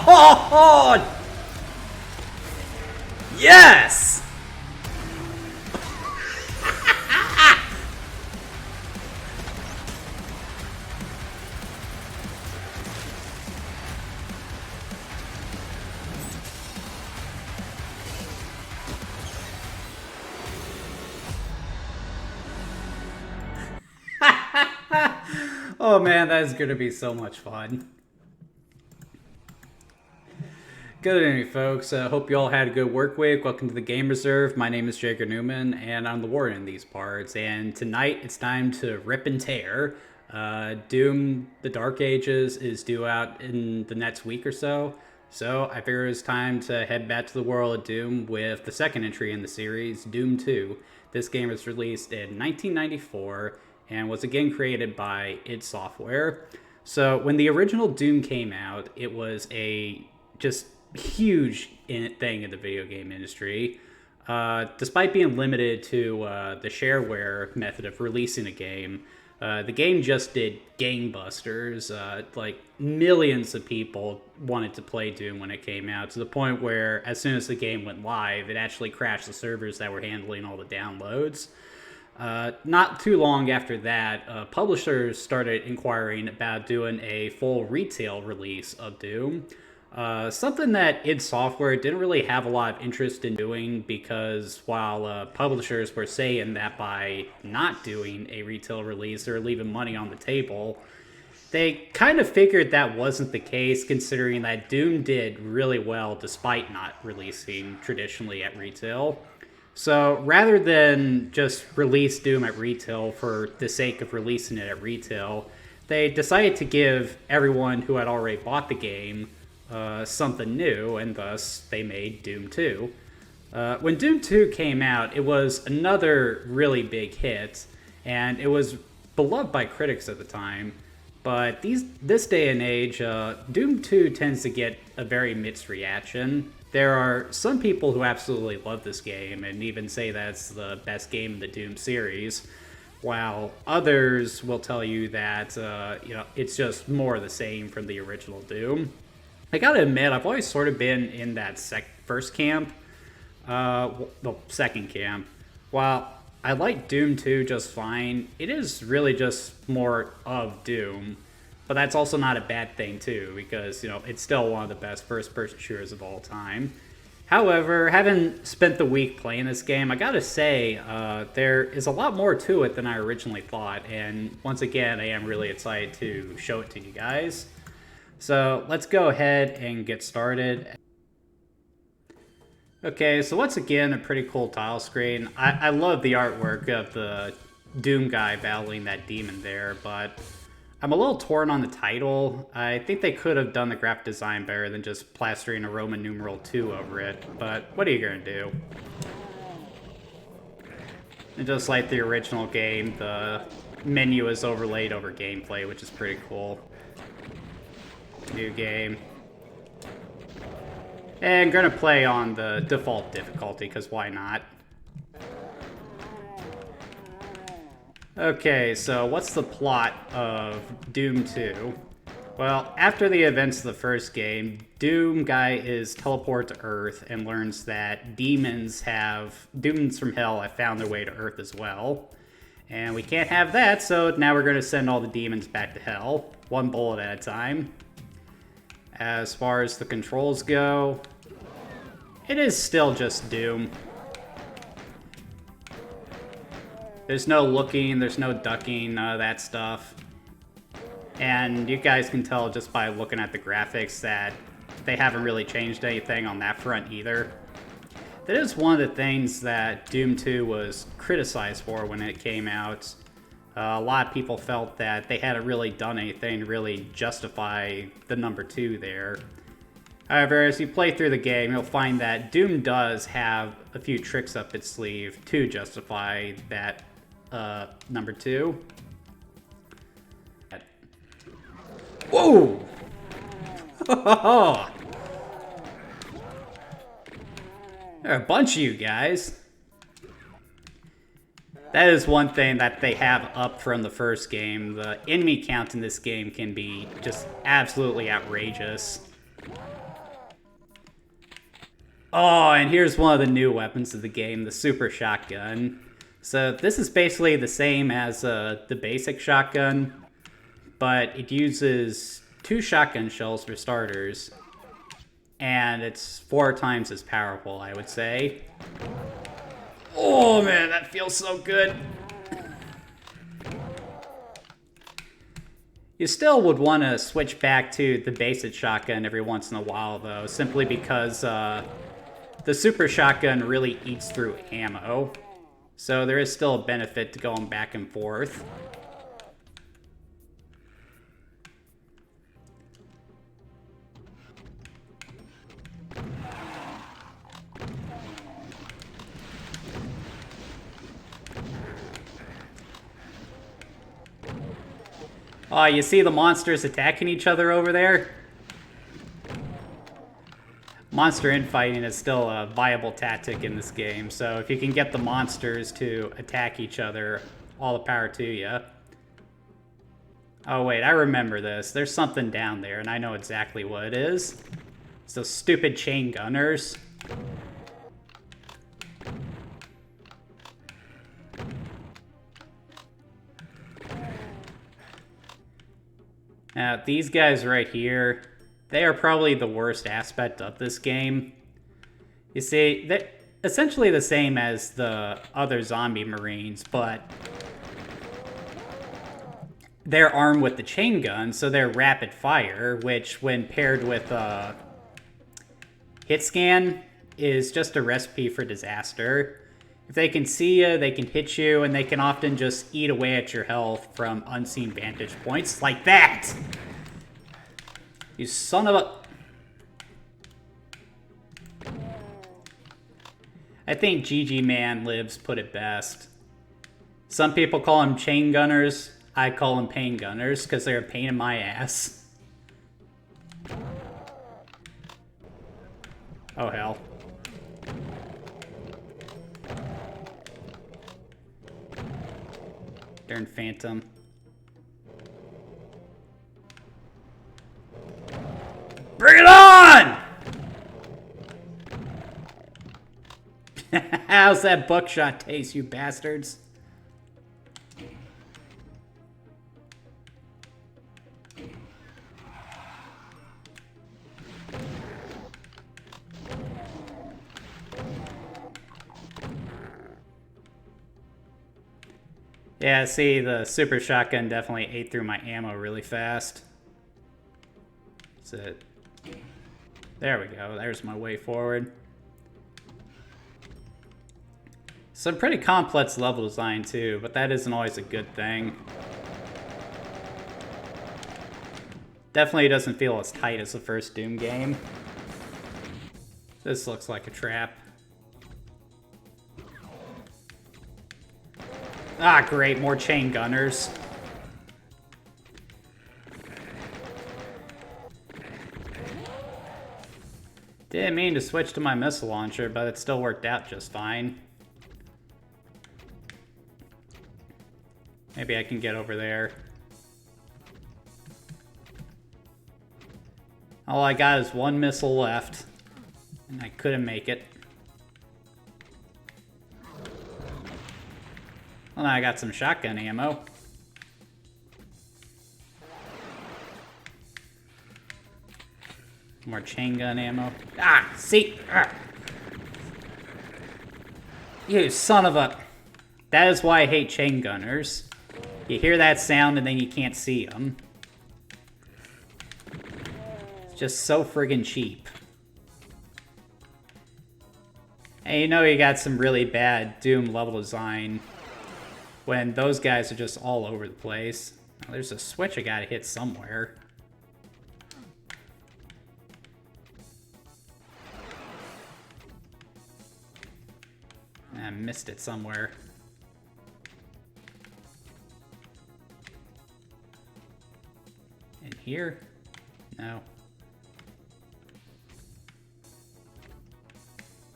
Oh, yes! Oh man, that is gonna be so much fun. Good evening, folks. Hope you all had a good work week. Welcome to the Game Reserve. My name is Jacob Newman, and I'm the warden in these parts. And tonight, it's time to rip and tear. Doom: The Dark Ages is due out in the next week or so. So I figure it's time to head back to the world of Doom with the second entry in the series, Doom 2. This game was released in 1994 and was again created by id Software. So when the original Doom came out, it was a just huge thing in the video game industry. Despite being limited to the shareware method of releasing a game, the game just did gangbusters. Like millions of people wanted to play Doom when it came out, to the point where as soon as the game went live, it actually crashed the servers that were handling all the downloads. Not too long after that, publishers started inquiring about doing a full retail release of Doom. Something that id Software didn't really have a lot of interest in doing, because while publishers were saying that by not doing a retail release or leaving money on the table, they kind of figured that wasn't the case, considering that Doom did really well despite not releasing traditionally at retail. So rather than just release Doom at retail for the sake of releasing it at retail, they decided to give everyone who had already bought the game something new, and thus they made Doom 2. When Doom 2 came out, it was another really big hit, and it was beloved by critics at the time. But this day and age, Doom 2 tends to get a very mixed reaction. There are some people who absolutely love this game and even say that it's the best game in the Doom series, while others will tell you that it's just more of the same from the original Doom. I gotta admit, I've always sort of been in that first camp, the second camp. While I like Doom 2 just fine, it is really just more of Doom. But that's also not a bad thing too, because it's still one of the best first-person shooters of all time. However, having spent the week playing this game, I gotta say, there is a lot more to it than I originally thought, and once again, I am really excited to show it to you guys. So let's go ahead and get started. Okay, so once again, a pretty cool tile screen. I love the artwork of the Doom guy battling that demon there, but I'm a little torn on the title. I think they could have done the graphic design better than just plastering a Roman numeral 2 over it, but what are you gonna do? And just like the original game, the menu is overlaid over gameplay, which is pretty cool. New game. And I'm gonna play on the default difficulty, because why not? Okay, so what's the plot of Doom 2? Well, after the events of the first game, Doom guy is teleported to Earth and learns that demons from hell have found their way to Earth as well. And we can't have that, so now we're gonna send all the demons back to hell, one bullet at a time. As far as the controls go, it is still just Doom. There's no looking, there's no ducking, none of that stuff. And you guys can tell just by looking at the graphics that they haven't really changed anything on that front either. That is one of the things that Doom 2 was criticized for when it came out. A lot of people felt that they hadn't really done anything to really justify the number 2 there. However, as you play through the game, you'll find that Doom does have a few tricks up its sleeve to justify that number 2. Whoa! There are a bunch of you guys. That is one thing that they have up from the first game. The enemy count in this game can be just absolutely outrageous. Oh, and here's one of the new weapons of the game, the super shotgun. So this is basically the same as the basic shotgun, but it uses 2 shotgun shells for starters, and it's 4 times as powerful, I would say. Oh man, that feels so good. You still would want to switch back to the basic shotgun every once in a while, though, simply because the super shotgun really eats through ammo. So there is still a benefit to going back and forth. Oh, you see the monsters attacking each other over there? Monster infighting is still a viable tactic in this game, so if you can get the monsters to attack each other, all the power to you. Oh wait, I remember this. There's something down there, and I know exactly what it is. It's those stupid chain gunners. Now, these guys right here, they are probably the worst aspect of this game. You see, they're essentially the same as the other zombie marines, but they're armed with the chain gun, so they're rapid fire, which when paired with hit scan is just a recipe for disaster. If they can see you, they can hit you, and they can often just eat away at your health from unseen vantage points like that. You son of a... I think GG Man Lives put it best. Some people call them chain gunners. I call them pain gunners because they're a pain in my ass. Oh hell. Darn Phantom. Bring it on! How's that buckshot taste, you bastards? Yeah, see, the super shotgun definitely ate through my ammo really fast. That's it. There we go. There's my way forward. Some pretty complex level design too, but that isn't always a good thing. Definitely doesn't feel as tight as the first Doom game. This looks like a trap. Ah, great, more chain gunners. Didn't mean to switch to my missile launcher, but it still worked out just fine. Maybe I can get over there. All I got is 1 missile left, and I couldn't make it. Well, now I got some shotgun ammo. More chain gun ammo. Ah, see? Ah. You son of a... That is why I hate chain gunners. You hear that sound and then you can't see them. It's just so friggin' cheap. And you know you got some really bad Doom level design when those guys are just all over the place. Now, there's a switch I gotta hit somewhere. I missed it somewhere. In here? No.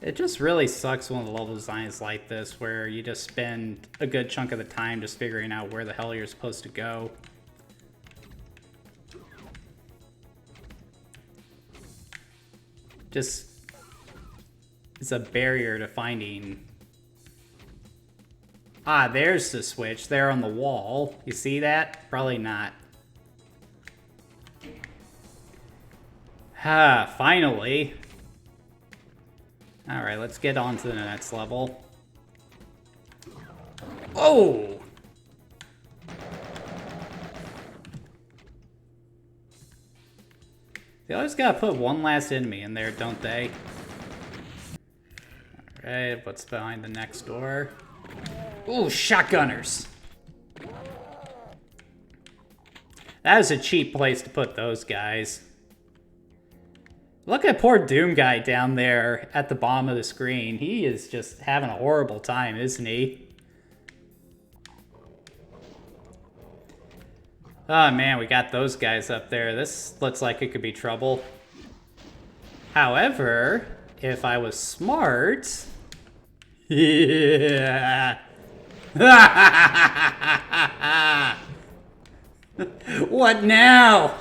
It just really sucks when the level design is like this, where you just spend a good chunk of the time just figuring out where the hell you're supposed to go. is a barrier to finding. Ah, there's the switch there on the wall. You see that? Probably not. Ah, finally. Alright, let's get on to the next level. Oh! They always gotta put one last enemy in there, don't they? Alright, what's behind the next door? Ooh, shotgunners! That is a cheap place to put those guys. Look at poor Doom guy down there at the bottom of the screen. He is just having a horrible time, isn't he? Oh man, we got those guys up there. This looks like it could be trouble. However, if I was smart... Yeah. What now?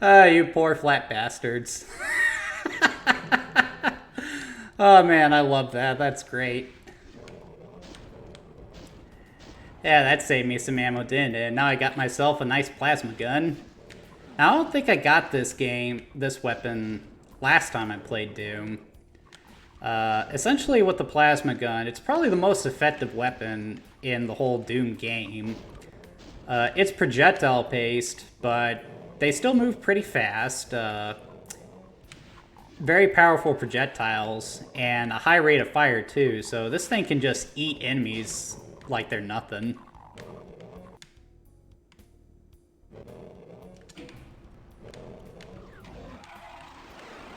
You poor flat bastards. Oh man, I love that. That's great. Yeah, that saved me some ammo, didn't it? Now I got myself a nice plasma gun. Now, I don't think I got this weapon, last time I played Doom. Essentially with the plasma gun, it's probably the most effective weapon in the whole Doom game. It's projectile-paced, but they still move pretty fast. Very powerful projectiles, and a high rate of fire too, so this thing can just eat enemies like they're nothing.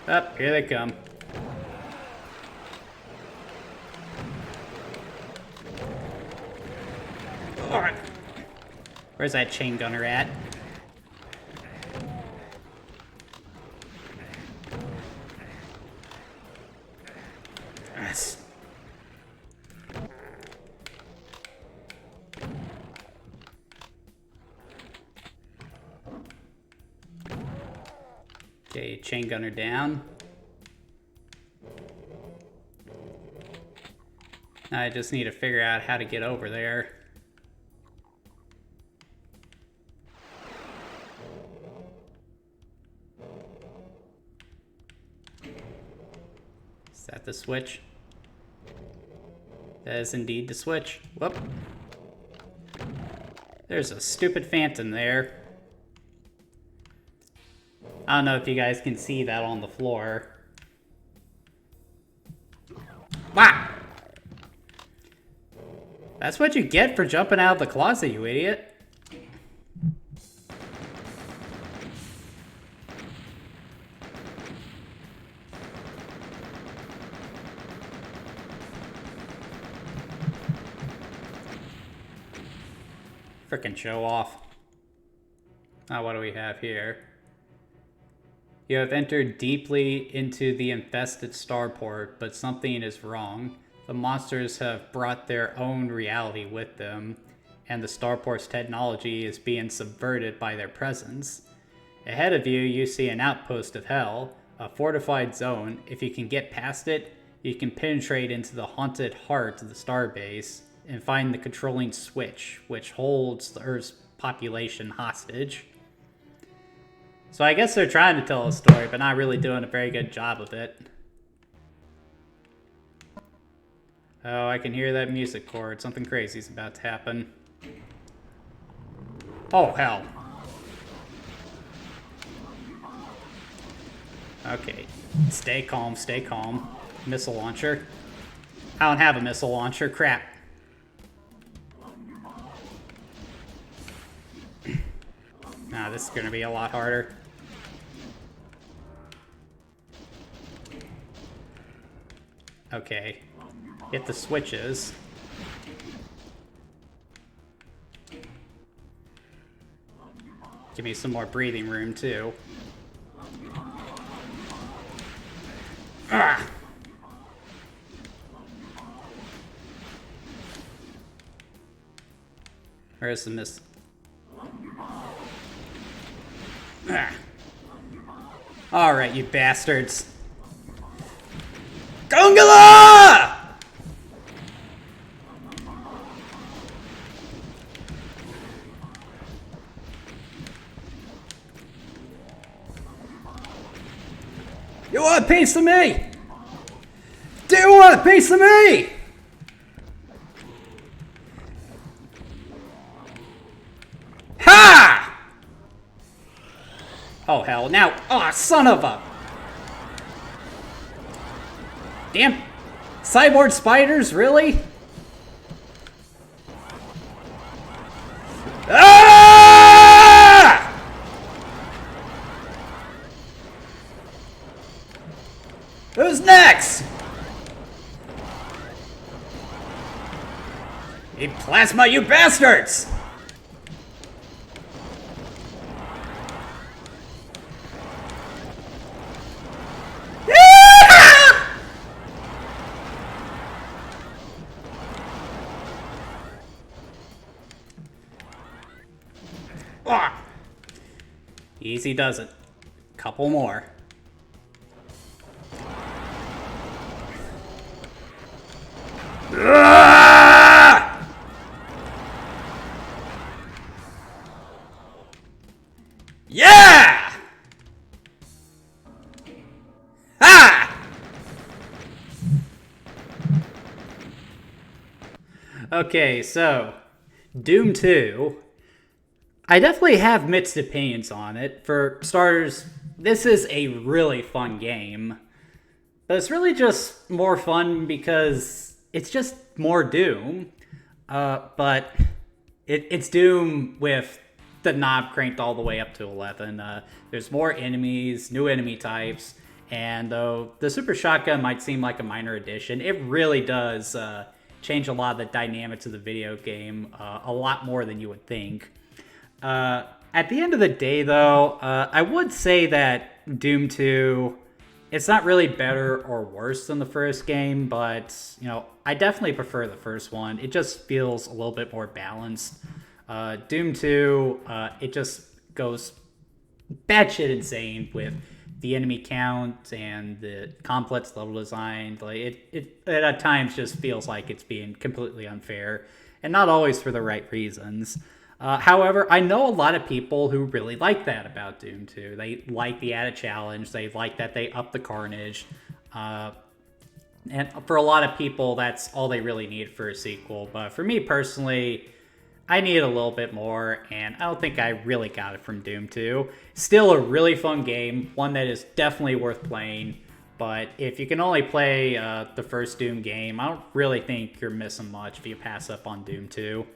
Up, here they come. Alright. Where's that chain gunner at? Yes. Okay, chain gunner down. Now I just need to figure out how to get over there. Is that the switch? That is indeed the switch. Whoop. There's a stupid phantom there. I don't know if you guys can see that on the floor. Wow! That's what you get for jumping out of the closet, you idiot. Frickin' show off. Now what do we have here? You have entered deeply into the infested starport, but something is wrong. The monsters have brought their own reality with them, and the starport's technology is being subverted by their presence. Ahead of you, you see an outpost of hell, a fortified zone. If you can get past it, you can penetrate into the haunted heart of the starbase and find the controlling switch, which holds the Earth's population hostage. So I guess they're trying to tell a story, but not really doing a very good job of it. Oh, I can hear that music chord. Something crazy's about to happen. Oh, hell. Okay. Stay calm, stay calm. Missile launcher. I don't have a missile launcher. Crap. Nah, this is gonna be a lot harder. Okay. Hit the switches. Give me some more breathing room, too. Ah! Where's the miss? Ah. Alright, you bastards. Gongala! You want a piece of me? Do you want a piece of me? Ha! Oh, hell. Now. Oh, son of a. Damn. Cyborg spiders, really? Ah! Who's next? Eat plasma, you bastards! Ah! Easy does it. Couple more. Ah! Yeah! Ha! Okay, so Doom 2. I definitely have mixed opinions on it. For starters, this is a really fun game. But it's really just more fun because it's just more Doom. But it's Doom with the knob cranked all the way up to 11. There's more enemies, new enemy types, and though the Super Shotgun might seem like a minor addition, it really does change a lot of the dynamics of the video game a lot more than you would think. At the end of the day, though, I would say that Doom 2, it's not really better or worse than the first game, but, you know, I definitely prefer the first one. It just feels a little bit more balanced. Doom 2, it just goes batshit insane with the enemy count and the complex level design. Like it at times just feels like it's being completely unfair, and not always for the right reasons. However, I know a lot of people who really like that about Doom 2. They like the added challenge. They like that they up the carnage. And for a lot of people, that's all they really need for a sequel. But for me personally, I need a little bit more, and I don't think I really got it from Doom 2. Still a really fun game, one that is definitely worth playing. But if you can only play the first Doom game, I don't really think you're missing much if you pass up on Doom 2.